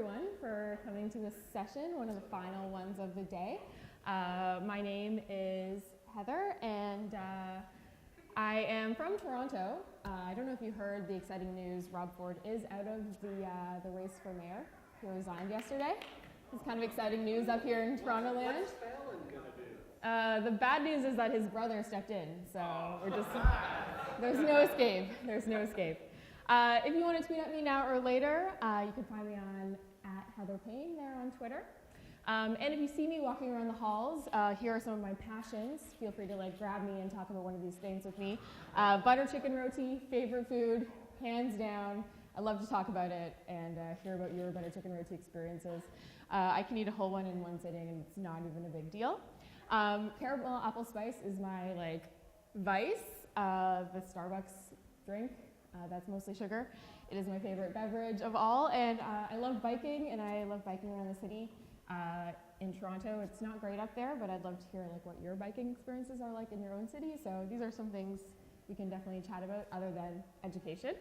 everyone for coming to this session, one of the final ones of the day. My name is Heather, and I am from Toronto. I don't know if you heard the exciting news. Rob Ford is out of the race for mayor. He resigned yesterday. It's kind of exciting news up here in Toronto land. What's Fallon gonna do? The bad news is that his brother stepped in, so we're just, there's no escape. There's no escape. If you want to tweet at me now or later, you can find me on @HeatherPayne there on Twitter. And if you see me walking around the halls, here are some of my passions. Feel free to grab me and talk about one of these things with me. Butter chicken roti, favorite food, hands down. I love to talk about it and hear about your butter chicken roti experiences. I can eat a whole one in one sitting, and it's not even a big deal. Caramel apple spice is my vice. The Starbucks drink. That's mostly sugar. It is my favorite beverage of all, and I love biking, and I love biking around the city. In Toronto, it's not great up there, but I'd love to hear what your biking experiences are like in your own city. So these are some things we can definitely chat about other than education.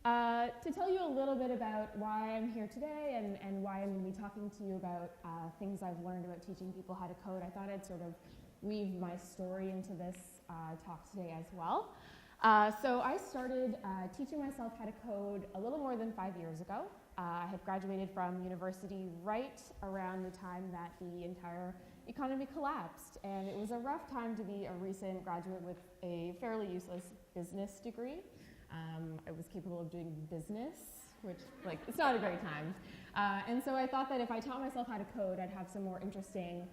To tell you a little bit about why I'm here today and why I'm going to be talking to you about things I've learned about teaching people how to code, I thought I'd sort of weave my story into this talk today as well. So I started teaching myself how to code a little more than 5 years ago. I had graduated from university right around the time that the entire economy collapsed, and it was a rough time to be a recent graduate with a fairly useless business degree. I was capable of doing business, which it's not a great time. And so I thought that if I taught myself how to code, I'd have some more interesting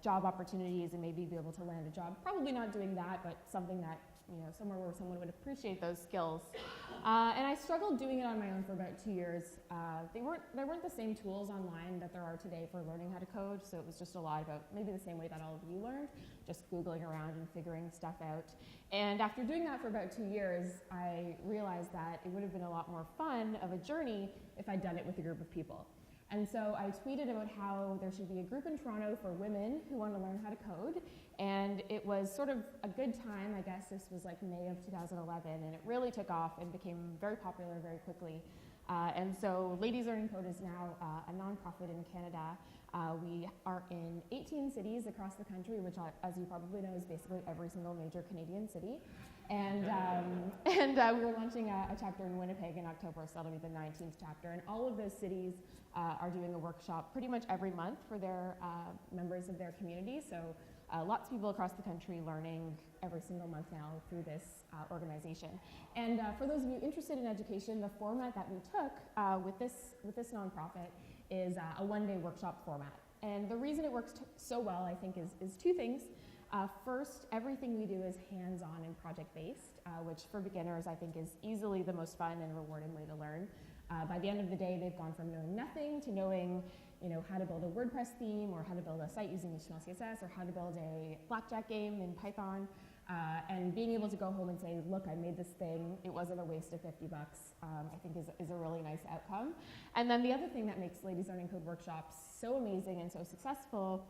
job opportunities and maybe be able to land a job. Probably not doing that, but something that somewhere where someone would appreciate those skills. And I struggled doing it on my own for about 2 years. There weren't the same tools online that there are today for learning how to code, so it was just a lot about maybe the same way that all of you learned, just Googling around and figuring stuff out. And after doing that for about 2 years, I realized that it would have been a lot more fun of a journey if I'd done it with a group of people. And so I tweeted about how there should be a group in Toronto for women who want to learn how to code. And it was sort of a good time. I guess this was May of 2011, and it really took off and became very popular very quickly. And so Ladies Learning Code is now a nonprofit in Canada. We are in 18 cities across the country, which, as you probably know, is basically every single major Canadian city. And we were launching a chapter in Winnipeg in October, so that'll be the 19th chapter. And all of those cities are doing a workshop pretty much every month for their members of their community. So lots of people across the country learning every single month now through this organization. And for those of you interested in education, the format that we took with this nonprofit is a one-day workshop format. And the reason it works so well, I think, is two things. First, everything we do is hands-on and project-based, which for beginners I think is easily the most fun and rewarding way to learn. By the end of the day, they've gone from knowing nothing to knowing how to build a WordPress theme, or how to build a site using HTML, CSS, or how to build a blackjack game in Python, and being able to go home and say, look, I made this thing, it wasn't a waste of $50, I think is a really nice outcome. And then the other thing that makes Ladies Learning Code workshops so amazing and so successful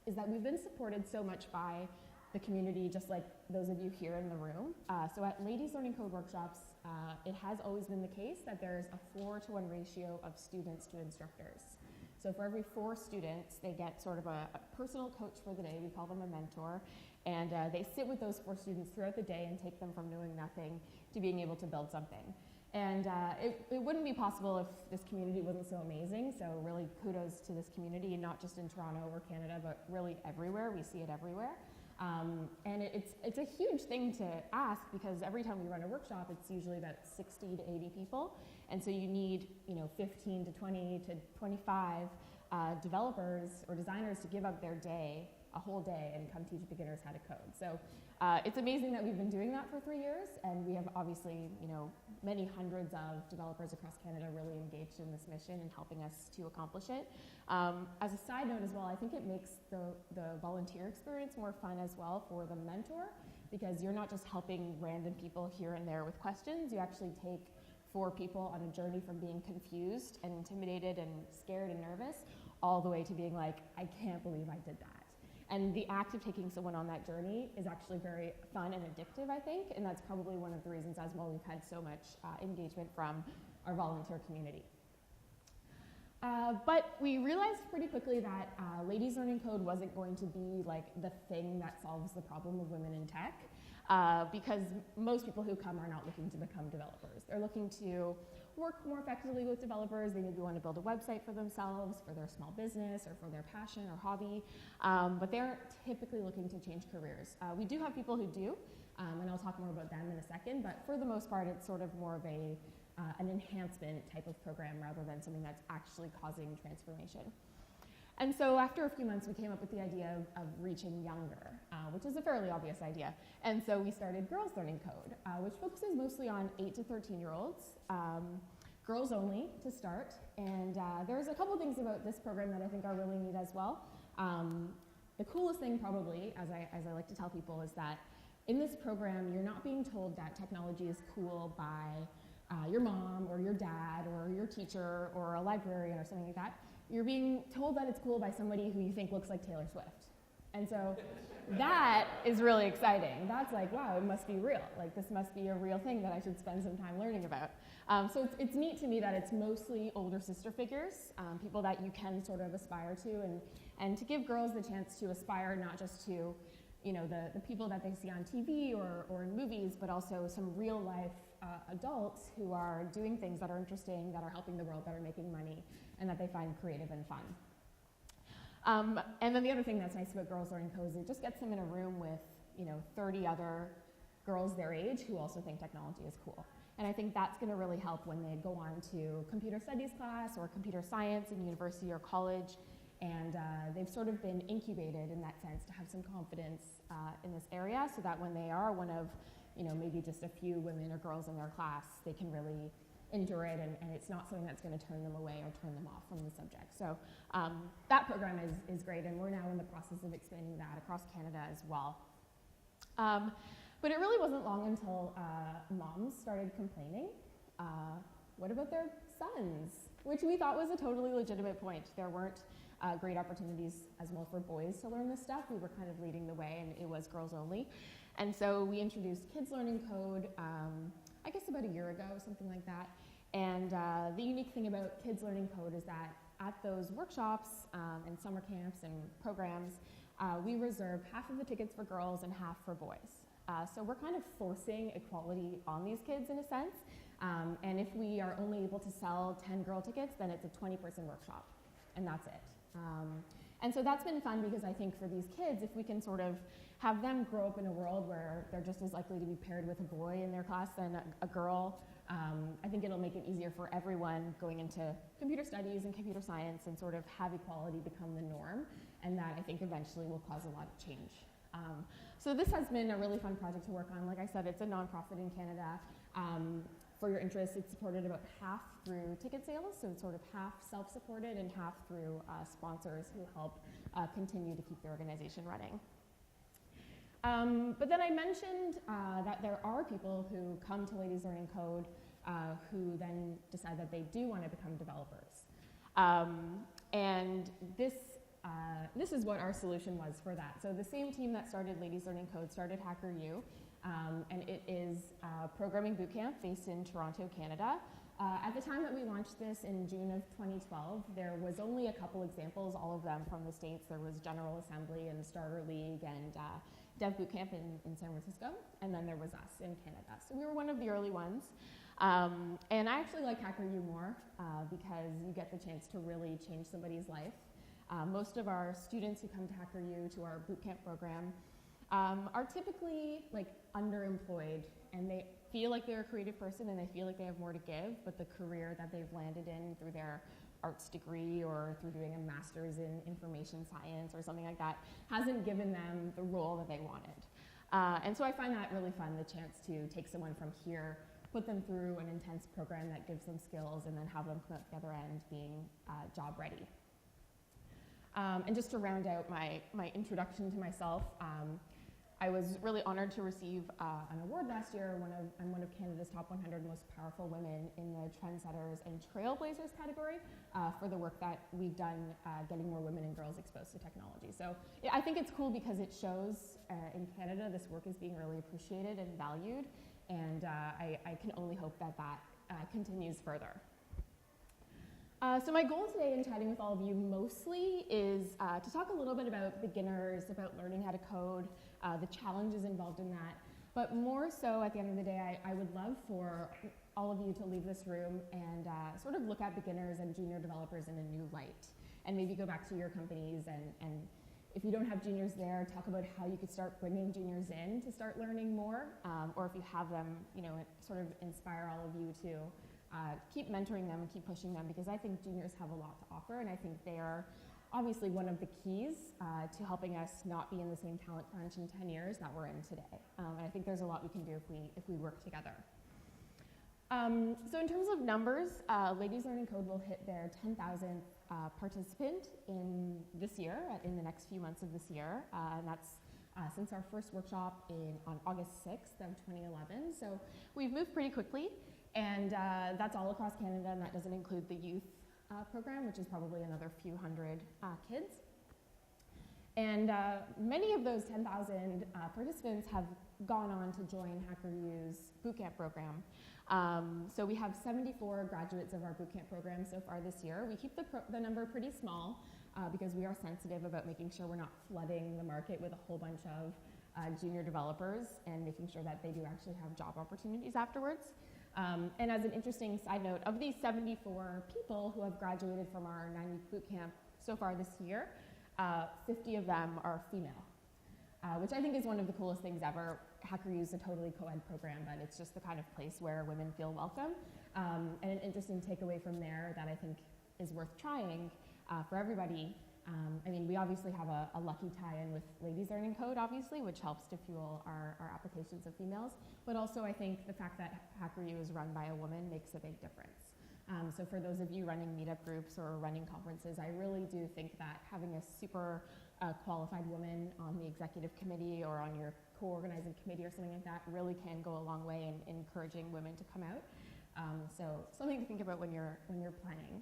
is that we've been supported so much by the community, just like those of you here in the room. So at Ladies Learning Code workshops, it has always been the case that there's a 4-to-1 ratio of students to instructors. So for every 4 students, they get sort of a personal coach for the day. We call them a mentor. And they sit with those 4 students throughout the day and take them from knowing nothing to being able to build something. And it wouldn't be possible if this community wasn't so amazing. So really kudos to this community, not just in Toronto or Canada, but really everywhere. We see it everywhere. And it's a huge thing to ask, because every time we run a workshop, it's usually about 60 to 80 people. And so you need 15 to 20 to 25 developers or designers to give up their day, a whole day, and come teach beginners how to code. So it's amazing that we've been doing that for 3 years, and we have obviously many hundreds of developers across Canada really engaged in this mission and helping us to accomplish it. As a side note as well, I think it makes the volunteer experience more fun as well for the mentor, because you're not just helping random people here and there with questions. You actually take 4 people on a journey from being confused and intimidated and scared and nervous all the way to being like, I can't believe I did that. And the act of taking someone on that journey is actually very fun and addictive, I think, and that's probably one of the reasons as well we've had so much engagement from our volunteer community. But we realized pretty quickly that ladies learning code wasn't going to be like the thing that solves the problem of women in tech, because most people who come are not looking to become developers. They're looking to work more effectively with developers. They maybe want to build a website for themselves, for their small business, or for their passion or hobby, but they aren't typically looking to change careers. We do have people who do, and I'll talk more about them in a second, but for the most part, it's sort of more of an enhancement type of program rather than something that's actually causing transformation. And so after a few months, we came up with the idea of reaching younger, which is a fairly obvious idea. And so we started Girls Learning Code, which focuses mostly on 8 to 13-year-olds, girls only to start. And there's a couple things about this program that I think are really neat as well. The coolest thing probably, as I like to tell people, is that in this program, you're not being told that technology is cool by your mom or your dad or your teacher or a librarian or something like that. You're being told that it's cool by somebody who you think looks like Taylor Swift. And so that is really exciting. That's like, wow, it must be real. Like, this must be a real thing that I should spend some time learning about. So it's neat to me that it's mostly older sister figures, people that you can sort of aspire to, and to give girls the chance to aspire not just to, you know, the people that they see on TV or in movies, but also some real life adults who are doing things that are interesting, that are helping the world, that are making money, and that they find creative and fun. And then the other thing that's nice about Girls Learning Code is it just gets them in a room with, you know, 30 other girls their age who also think technology is cool. And I think that's going to really help when they go on to computer studies class or computer science in university or college. And they've sort of been incubated in that sense to have some confidence in this area, so that when they are one of, you know, maybe just a few women or girls in their class, they can really endure it, and it's not something that's going to turn them away or turn them off from the subject. So that program is great, and we're now in the process of expanding that across Canada as well. But it really wasn't long until moms started complaining. What about their sons? Which we thought was a totally legitimate point. There weren't great opportunities as well for boys to learn this stuff. We were kind of leading the way, and it was girls only. And so we introduced Kids Learning Code, I guess about a year ago, something like that. And the unique thing about Kids Learning Code is that at those workshops and summer camps and programs, we reserve half of the tickets for girls and half for boys. So we're kind of forcing equality on these kids in a sense. And if we are only able to sell 10 girl tickets, then it's a 20-person workshop, and that's it. And so that's been fun, because I think for these kids, if we can sort of have them grow up in a world where they're just as likely to be paired with a boy in their class than a girl, I think it'll make it easier for everyone going into computer studies and computer science, and sort of have equality become the norm, and that I think eventually will cause a lot of change. So this has been a really fun project to work on. Like I said, it's a nonprofit in Canada. For your interest, it's supported about half through ticket sales, so it's sort of half self-supported and half through sponsors who help continue to keep the organization running. But then I mentioned that there are people who come to Ladies Learning Code who then decide that they do want to become developers. And this is what our solution was for that. So the same team that started Ladies Learning Code started HackerU, and it is a programming bootcamp based in Toronto, Canada. At the time that we launched this in June of 2012, there was only a couple examples, all of them from the States. There was General Assembly and Starter League and Dev Bootcamp in San Francisco, and then there was us in Canada. So we were one of the early ones. And I actually like HackerU more because you get the chance to really change somebody's life. Most of our students who come to HackerU, to our bootcamp program, are typically like underemployed, and they feel like they're a creative person and they feel like they have more to give, but the career that they've landed in through their arts degree or through doing a master's in information science or something like that hasn't given them the role that they wanted. And so I find that really fun, the chance to take someone from here, put them through an intense program that gives them skills, and then have them come out the other end being job ready. And just to round out my introduction to myself, I was really honored to receive an award last year. I'm one of Canada's top 100 most powerful women in the Trendsetters and Trailblazers category for the work that we've done getting more women and girls exposed to technology. So yeah, I think it's cool because it shows in Canada this work is being really appreciated and valued, and I can only hope that that continues further. So my goal today in chatting with all of you mostly is to talk a little bit about beginners, about learning how to code, the challenges involved in that. But more so, at the end of the day, I would love for all of you to leave this room and sort of look at beginners and junior developers in a new light, and maybe go back to your companies and if you don't have juniors there, talk about how you could start bringing juniors in to start learning more, or if you have them, sort of inspire all of you to keep mentoring them and keep pushing them, because I think juniors have a lot to offer, and I think they are obviously one of the keys to helping us not be in the same talent crunch in 10 years that we're in today. And I think there's a lot we can do if we work together. So in terms of numbers, Ladies Learning Code will hit their 10,000th participant in this year, in the next few months of this year. And that's since our first workshop on August 6th of 2011. So we've moved pretty quickly, and that's all across Canada, and that doesn't include the youth program, which is probably another few hundred kids. And many of those 10,000 participants have gone on to join HackerU's bootcamp program. So we have 74 graduates of our bootcamp program so far this year. We keep the number pretty small because we are sensitive about making sure we're not flooding the market with a whole bunch of junior developers, and making sure that they do actually have job opportunities afterwards. And as an interesting side note, of these 74 people who have graduated from our 9-week bootcamp so far this year, 50 of them are female, which I think is one of the coolest things ever. HackerU is a totally co-ed program, but it's just the kind of place where women feel welcome. And an interesting takeaway from there that I think is worth trying for everybody. I mean, we obviously have a lucky tie-in with Ladies Learning Code, obviously, which helps to fuel our applications of females. But also, I think the fact that HackerU is run by a woman makes a big difference. So for those of you running meetup groups or running conferences, I really do think that having a super qualified woman on the executive committee or on your co-organizing committee or something like that really can go a long way in encouraging women to come out. So something to think about when you're planning.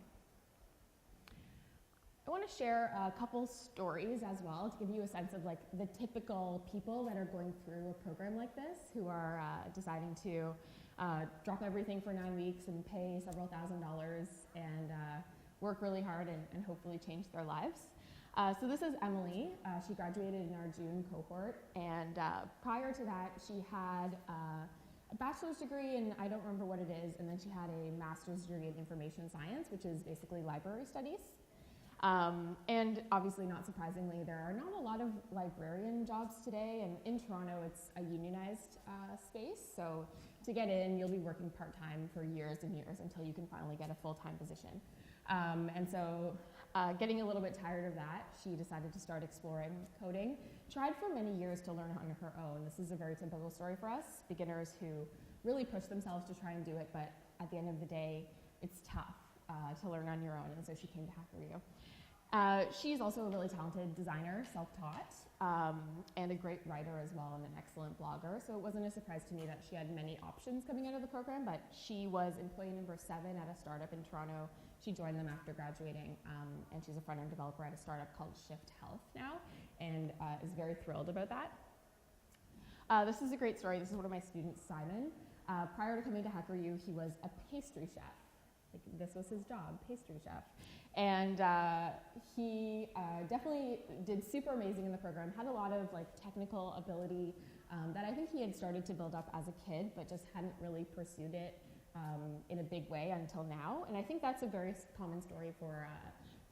I want to share a couple stories as well to give you a sense of like the typical people that are going through a program like this, who are deciding to drop everything for 9 weeks and pay several $1,000s and work really hard and hopefully change their lives. So this is Emily. She graduated in our June cohort, and prior to that she had a bachelor's degree, and I don't remember what it is, and then she had a master's degree in information science, which is basically library studies. And obviously, not surprisingly, there are not a lot of librarian jobs today, and in Toronto it's a unionized space, so to get in you'll be working part-time for years and years until you can finally get a full-time position. And so getting a little bit tired of that, she decided to start exploring coding. Tried for many years to learn on her own. This is a very typical story for us, beginners who really push themselves to try and do it, but at the end of the day it's tough to learn on your own, and so she came to HackerU. She's also a really talented designer, self-taught, and a great writer as well, and an excellent blogger. So it wasn't a surprise to me that she had many options coming out of the program, but she was employee number 7 at a startup in Toronto. She joined them after graduating, and she's a front-end developer at a startup called Shift Health now, and is very thrilled about that. This is a great story. This is one of my students, Simon. Prior to coming to HackerU, he was a pastry chef. Like, this was his job, pastry chef. And he definitely did super amazing in the program, had a lot of like technical ability that I think he had started to build up as a kid, but just hadn't really pursued it in a big way until now. And I think that's a very common story for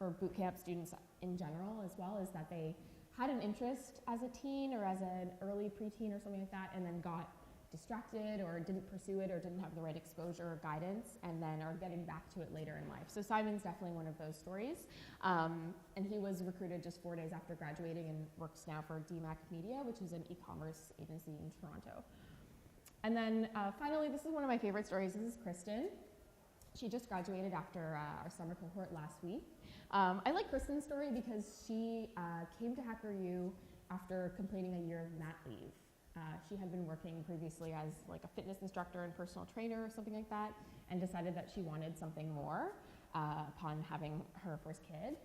bootcamp students in general as well, is that they had an interest as a teen or as an early preteen or something like that, and then got distracted or didn't pursue it or didn't have the right exposure or guidance, and then are getting back to it later in life. So Simon's definitely one of those stories. And he was recruited just 4 days after graduating and works now for DMAC Media, which is an e-commerce agency in Toronto. And then finally, this is one of my favorite stories. This is Kristen. She just graduated after our summer cohort last week. I like Kristen's story because she came to HackerU after completing a year of mat leave. She had been working previously as like a fitness instructor and personal trainer or something like that, and decided that she wanted something more upon having her first kid.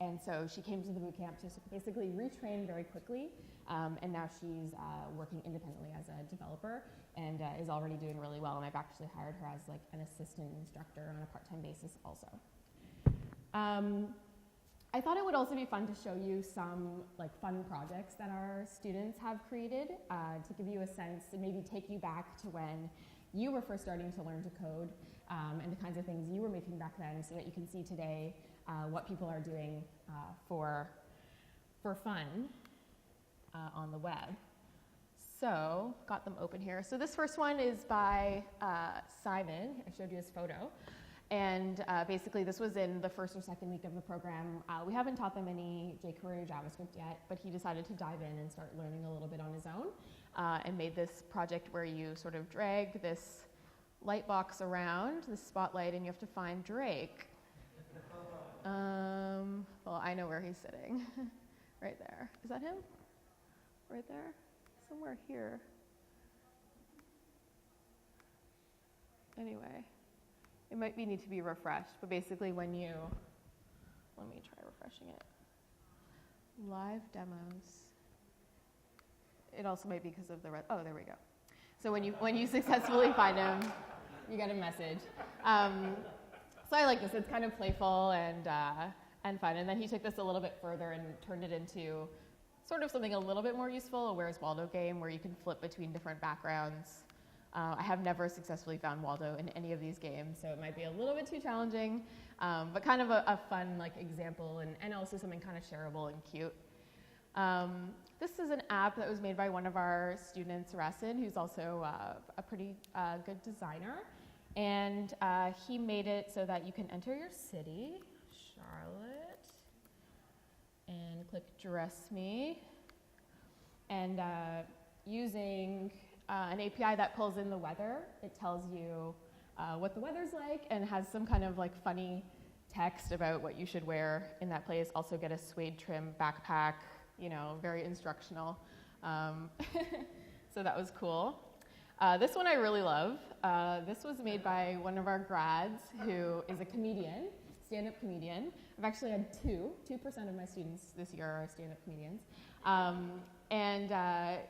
And so she came to the bootcamp to basically retrain very quickly, and now she's working independently as a developer and is already doing really well. And I've actually hired her as like an assistant instructor on a part-time basis also. I thought it would also be fun to show you some fun projects that our students have created to give you a sense and maybe take you back to when you were first starting to learn to code and the kinds of things you were making back then, so that you can see today what people are doing for fun on the web. So, got them open here. So this first one is by Simon. I showed you his photo. And basically, this was in the first or second week of the program. We haven't taught them any jQuery or JavaScript yet, but he decided to dive in and start learning a little bit on his own and made this project where you sort of drag this light box around, the spotlight, and you have to find Drake. Well, I know where he's sitting. Right there. Is that him? Right there? Somewhere here. Anyway. It might need to be refreshed, but basically when you, let me try refreshing it. Live demos. It also might be because of the, oh, there we go. So when you successfully find him, you get a message. So I like this. It's kind of playful and fun. And then he took this a little bit further and turned it into sort of something a little bit more useful, a Where's Waldo game where you can flip between different backgrounds. I have never successfully found Waldo in any of these games, so it might be a little bit too challenging, but kind of a fun example and also something kind of shareable and cute. This is an app that was made by one of our students, Rasin, who's also a pretty good designer, and he made it so that you can enter your city, Charlotte, and click Dress Me, and using an API that pulls in the weather. It tells you what the weather's like and has some kind of funny text about what you should wear in that place. Also get a suede trim backpack, very instructional. So that was cool. This one I really love. This was made by one of our grads who is a comedian, stand-up comedian. I've actually had 2% of my students this year are stand-up comedians. And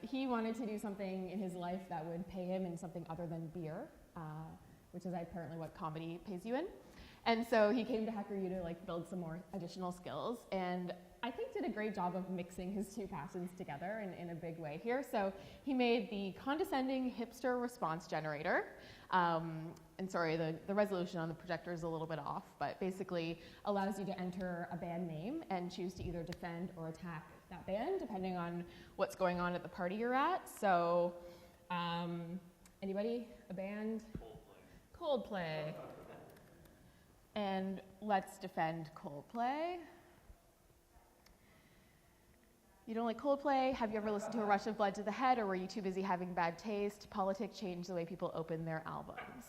he wanted to do something in his life that would pay him in something other than beer, which is apparently what comedy pays you in. And so he came to HackerU to build some more additional skills, and I think did a great job of mixing his two passions together in a big way here. So he made the condescending hipster response generator. And sorry, the resolution on the projector is a little bit off, but basically allows you to enter a band name and choose to either defend or attack that band, depending on what's going on at the party you're at. So, anybody? A band? Coldplay. And let's defend Coldplay. You don't like Coldplay? Have you ever listened to A Rush of Blood to the Head, or were you too busy having bad taste? Politics changed the way people open their albums.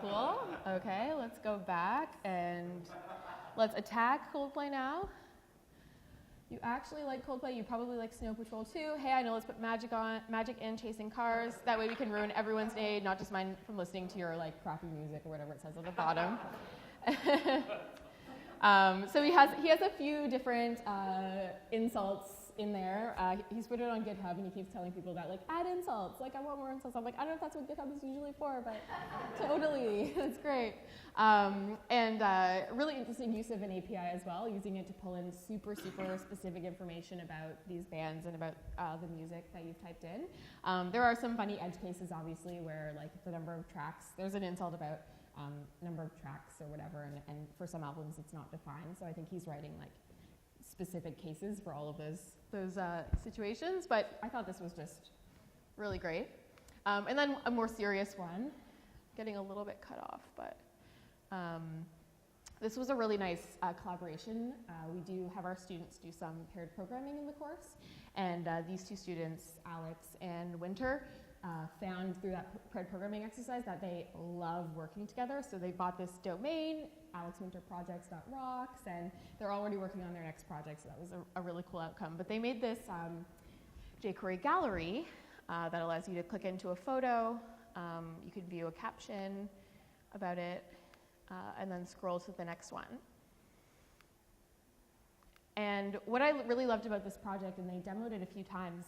Cool. Okay, let's go back and let's attack Coldplay now. You actually like Coldplay, you probably like Snow Patrol too. Hey, I know, let's put magic in Chasing Cars. That way we can ruin everyone's day, not just mine, from listening to your crappy music or whatever it says on the bottom. So he has a few different insults in there. He's put it on GitHub and he keeps telling people that add insults, I want more insults. I'm like, I don't know if that's what GitHub is usually for, but totally, that's great. And really interesting use of an API as well, using it to pull in super specific information about these bands and about the music that you've typed in. There are some funny edge cases, obviously, where the number of tracks, there's an insult about number of tracks or whatever, and for some albums it's not defined, so I think he's writing specific cases for all of those situations, but I thought this was just really great. And then a more serious one, getting a little bit cut off, but this was a really nice collaboration. We do have our students do some paired programming in the course, and these two students, Alex and Winter, found through that paired programming exercise that they love working together, so they bought this domain, alexwinterprojects.rocks, and they're already working on their next project, so that was a really cool outcome. But they made this jQuery gallery that allows you to click into a photo, you could view a caption about it, and then scroll to the next one. And what I really loved about this project, and they demoed it a few times,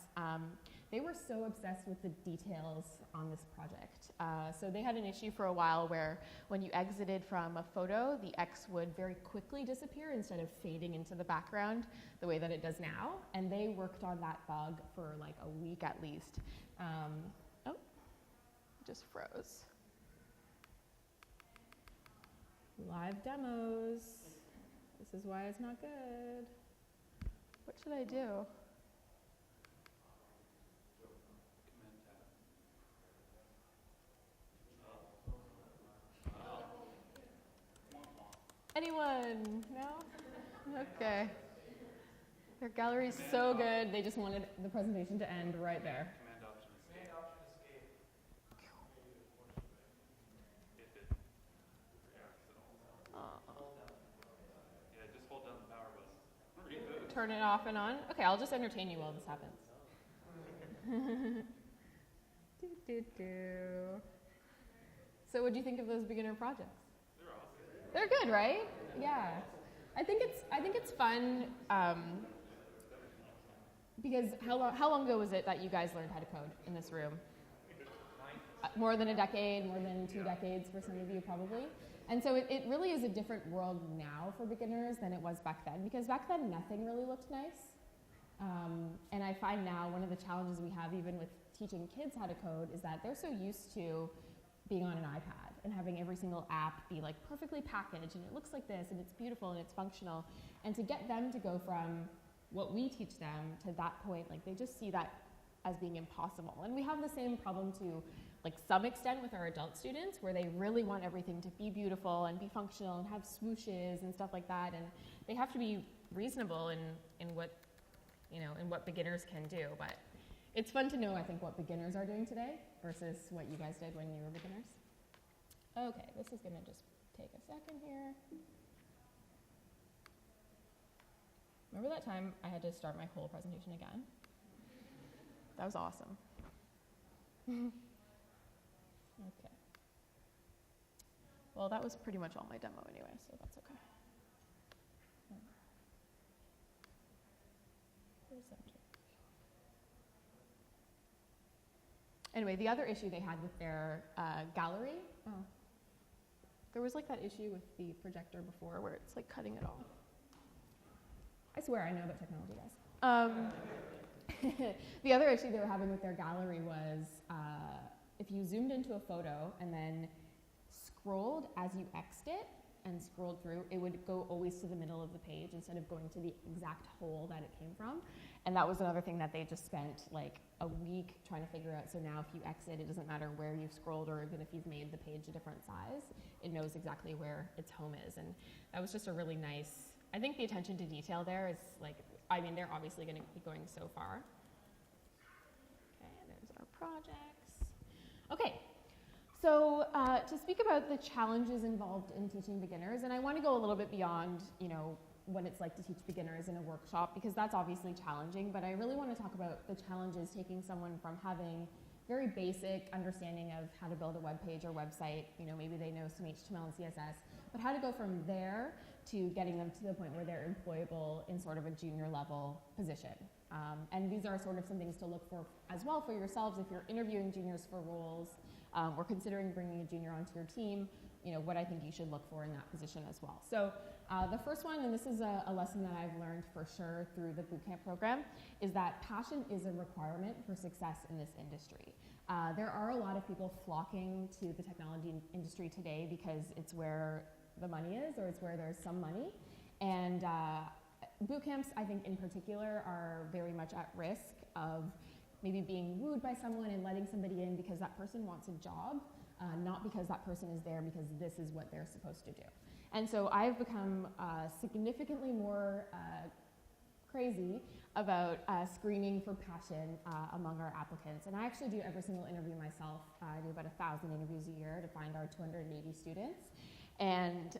they were so obsessed with the details on this project. So they had an issue for a while where when you exited from a photo, the X would very quickly disappear instead of fading into the background the way that it does now. And they worked on that bug for like a week at least. Oh, just froze. Live demos. This is why it's not good. What should I do? Anyone? No? Okay. Their gallery's so good, they just wanted the presentation to end right there. Turn it off and on? Okay, I'll just entertain you while this happens. So what do you think of those beginner projects? They're awesome. They're good, right? Yeah. I think it's fun because how long ago was it that you guys learned how to code in this room? More than a decade, more than 2 decades for some of you probably. And so it really is a different world now for beginners than it was back then, because back then nothing really looked nice. And I find now one of the challenges we have even with teaching kids how to code is that they're so used to being on an iPad and having every single app be like perfectly packaged and it looks like this and it's beautiful and it's functional. And to get them to go from what we teach them to that point, like they just see that as being impossible. And we have the same problem to like some extent with our adult students where they really want everything to be beautiful and be functional and have swooshes and stuff like that. And they have to be reasonable in what, you know, in what beginners can do. But it's fun to know, I think, what beginners are doing today versus what you guys did when you were beginners. Okay, this is gonna just take a second here. Remember that time I had to start my whole presentation again? That was awesome. Okay. Well, that was pretty much all my demo anyway, so that's okay. Anyway, the other issue they had with their gallery, there was like that issue with the projector before where it's like cutting it all. I swear I know about technology, guys. The other issue they were having with their gallery was if you zoomed into a photo and then scrolled as you X'd it and scrolled through, it would go always to the middle of the page instead of going to the exact hole that it came from. And that was another thing that they just spent like a week trying to figure out. So now if you exit, it doesn't matter where you've scrolled or even if you've made the page a different size, it knows exactly where its home is. And that was just a really nice, I think the attention to detail there is like, I mean, they're obviously going to be going so far. Okay, there's our projects. Okay, so to speak about the challenges involved in teaching beginners, and I want to go a little bit beyond, you know, what it's like to teach beginners in a workshop, because that's obviously challenging, but I really want to talk about the challenges taking someone from having very basic understanding of how to build a web page or website, you know, maybe they know some HTML and CSS, but how to go from there to getting them to the point where they're employable in sort of a junior level position. And these are sort of some things to look for as well for yourselves if you're interviewing juniors for roles or considering bringing a junior onto your team, you know, what I think you should look for in that position as well. So the first one, and this is a lesson that I've learned for sure through the bootcamp program, is that passion is a requirement for success in this industry. There are a lot of people flocking to the technology industry today because it's where the money is or it's where there's some money. And bootcamps, I think in particular, are very much at risk of maybe being wooed by someone and letting somebody in because that person wants a job, not because that person is there because this is what they're supposed to do. And so I've become significantly more crazy about screening for passion among our applicants. And I actually do every single interview myself. I do about 1,000 interviews a year to find our 280 students. And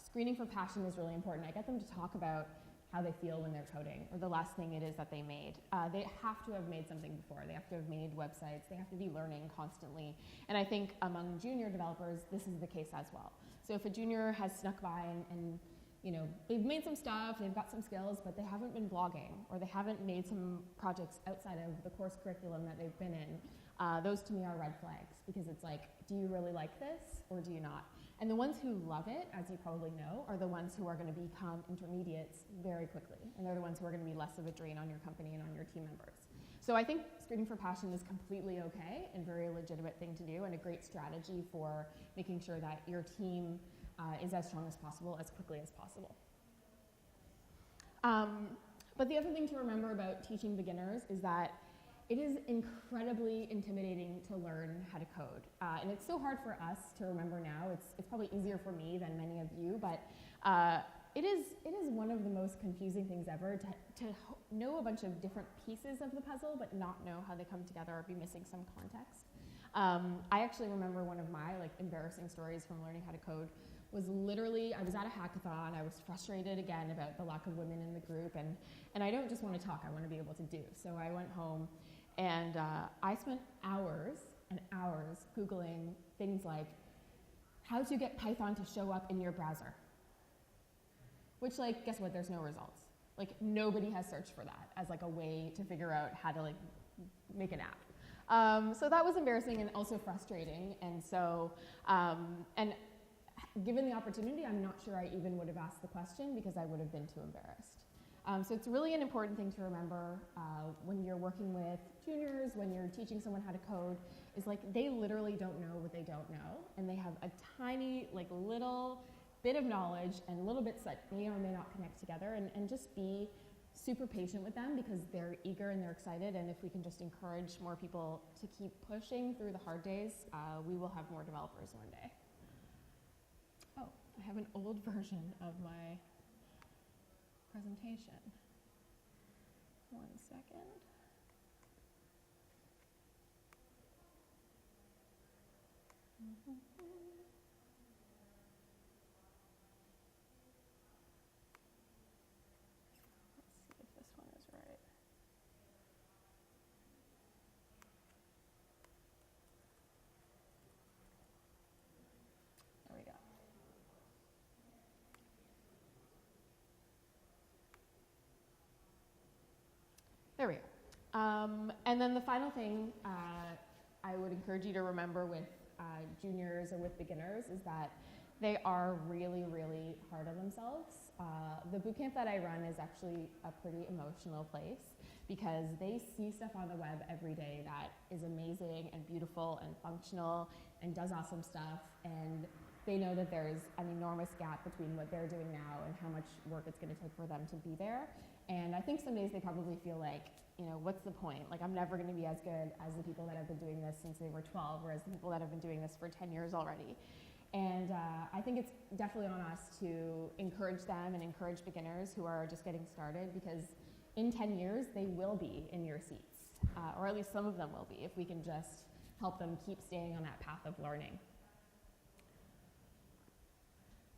screening for passion is really important. I get them to talk about how they feel when they're coding, or the last thing it is that they made. They have to have made something before. They have to have made websites. They have to be learning constantly. And I think among junior developers, this is the case as well. So if a junior has snuck by and they've made some stuff, they've got some skills, but they haven't been blogging, or they haven't made some projects outside of the course curriculum that they've been in. Those to me are red flags, because it's like, do you really like this, or do you not? And the ones who love it, as you probably know, are the ones who are going to become intermediates very quickly, and they're the ones who are going to be less of a drain on your company and on your team members. So I think screening for passion is completely okay and very legitimate thing to do, and a great strategy for making sure that your team is as strong as possible, as quickly as possible. But the other thing to remember about teaching beginners is that it is incredibly intimidating to learn how to code. And it's so hard for us to remember now. It's probably easier for me than many of you, but it is one of the most confusing things ever to know a bunch of different pieces of the puzzle, but not know how they come together or be missing some context. I actually remember one of my embarrassing stories from learning how to code was literally, I was at a hackathon, I was frustrated again about the lack of women in the group, and I don't just want to talk, I want to be able to do. So I went home and I spent hours and hours Googling things like how to get Python to show up in your browser. Which, guess what, there's no results. Nobody has searched for that as a way to figure out how to make an app. So that was embarrassing and also frustrating, and so, and given the opportunity, I'm not sure I even would have asked the question because I would have been too embarrassed. So it's really an important thing to remember when you're working with juniors, when you're teaching someone how to code, is they literally don't know what they don't know, and they have a tiny, little bit of knowledge and little bits that may or may not connect together, and just be super patient with them because they're eager and they're excited, and if we can just encourage more people to keep pushing through the hard days, we will have more developers one day. Oh, I have an old version of my presentation. 1 second. Let's see if this one is right. There we go. There we go. And then the final thing I would encourage you to remember with juniors or with beginners is that they are really, really hard on themselves. The bootcamp that I run is actually a pretty emotional place because they see stuff on the web every day that is amazing and beautiful and functional and does awesome stuff, and they know that there's an enormous gap between what they're doing now and how much work it's going to take for them to be there. And I think some days they probably feel like, what's the point? I'm never going to be as good as the people that have been doing this since they were 12, or as the people that have been doing this for 10 years already. And I think it's definitely on us to encourage them and encourage beginners who are just getting started, because in 10 years, they will be in your seats, or at least some of them will be, if we can just help them keep staying on that path of learning.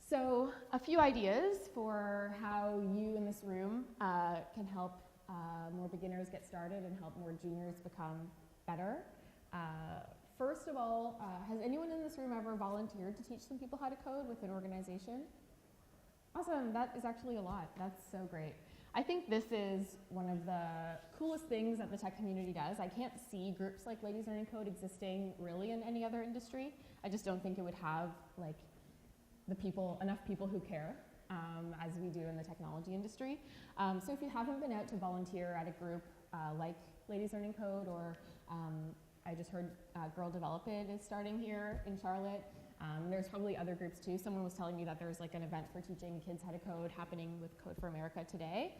So a few ideas for how you in this room can help more beginners get started and help more juniors become better. First of all, has anyone in this room ever volunteered to teach some people how to code with an organization? Awesome, that is actually a lot. That's so great. I think this is one of the coolest things that the tech community does. I can't see groups like Ladies Learning Code existing really in any other industry. I just don't think it would have enough people who care as we do in the technology industry. So if you haven't been out to volunteer at a group like Ladies Learning Code, or I just heard Girl Develop It is starting here in Charlotte. There's probably other groups too. Someone was telling me that there's an event for teaching kids how to code happening with Code for America today.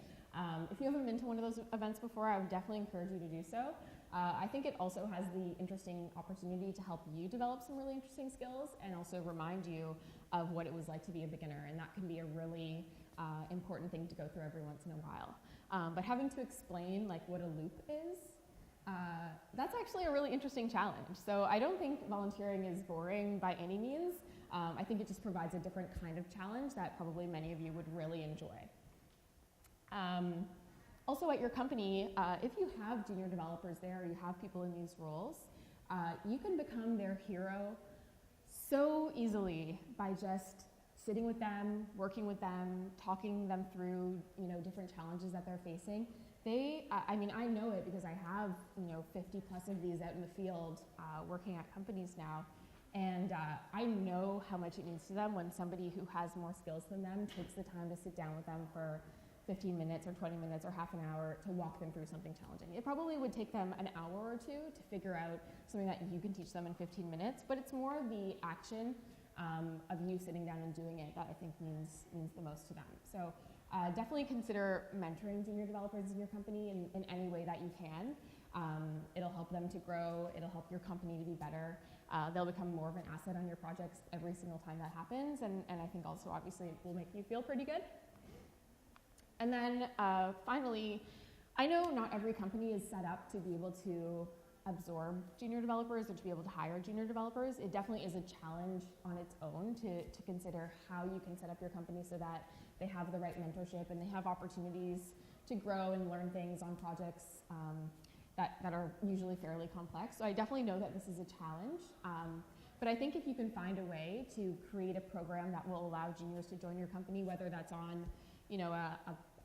If you haven't been to one of those events before, I would definitely encourage you to do so. I think it also has the interesting opportunity to help you develop some really interesting skills and also remind you of what it was like to be a beginner, and that can be a really important thing to go through every once in a while. But having to explain what a loop is, that's actually a really interesting challenge. So I don't think volunteering is boring by any means. I think it just provides a different kind of challenge that probably many of you would really enjoy. Also at your company, if you have junior developers there, or you have people in these roles, you can become their hero so easily by just sitting with them, working with them, talking them through, different challenges that they're facing. I mean, I know it because I have, 50 plus of these out in the field working at companies now. And I know how much it means to them when somebody who has more skills than them takes the time to sit down with them for 15 minutes or 20 minutes or half an hour to walk them through something challenging. It probably would take them an hour or two to figure out something that you can teach them in 15 minutes, but it's more the action of you sitting down and doing it that I think means the most to them. So definitely consider mentoring junior developers in your company in any way that you can. It'll help them to grow, it'll help your company to be better. They'll become more of an asset on your projects every single time that happens, and I think also obviously it will make you feel pretty good. And then finally, I know not every company is set up to be able to absorb junior developers or to be able to hire junior developers. It definitely is a challenge on its own to consider how you can set up your company so that they have the right mentorship and they have opportunities to grow and learn things on projects that are usually fairly complex. So I definitely know that this is a challenge. But I think if you can find a way to create a program that will allow juniors to join your company, whether that's on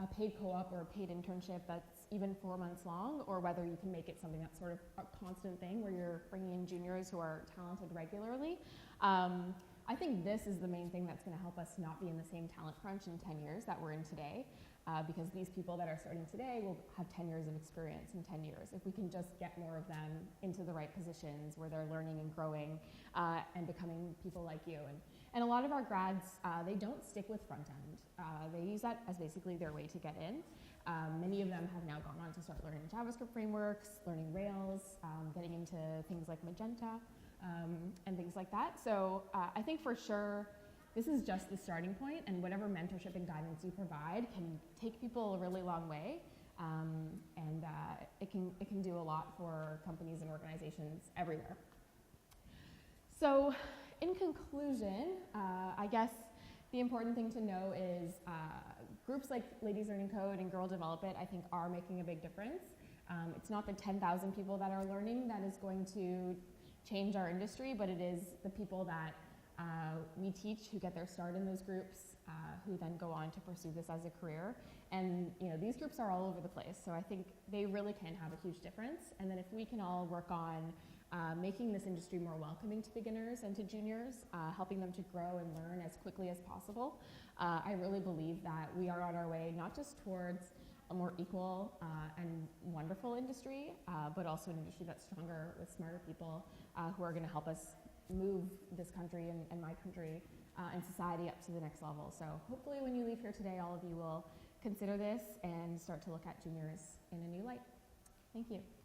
a paid co-op or a paid internship that's even 4 months long, or whether you can make it something that's sort of a constant thing where you're bringing in juniors who are talented regularly. I think this is the main thing that's going to help us not be in the same talent crunch in 10 years that we're in today, because these people that are starting today will have 10 years of experience in 10 years. If we can just get more of them into the right positions where they're learning and growing and becoming people like you. And a lot of our grads, they don't stick with front end. They use that as basically their way to get in. Many of them have now gone on to start learning JavaScript frameworks, learning Rails, getting into things like Magenta, and things like that. So I think for sure, this is just the starting point, and whatever mentorship and guidance you provide can take people a really long way, and it can do a lot for companies and organizations everywhere. So in conclusion, I guess the important thing to know is groups like Ladies Learning Code and Girl Develop It, I think, are making a big difference. It's not the 10,000 people that are learning that is going to change our industry, but it is the people that we teach who get their start in those groups, who then go on to pursue this as a career. And these groups are all over the place, so I think they really can have a huge difference. And then if we can all work on making this industry more welcoming to beginners and to juniors, helping them to grow and learn as quickly as possible, I really believe that we are on our way not just towards a more equal and wonderful industry, but also an industry that's stronger with smarter people who are going to help us move this country and my country and society up to the next level. So hopefully when you leave here today, all of you will consider this and start to look at juniors in a new light. Thank you.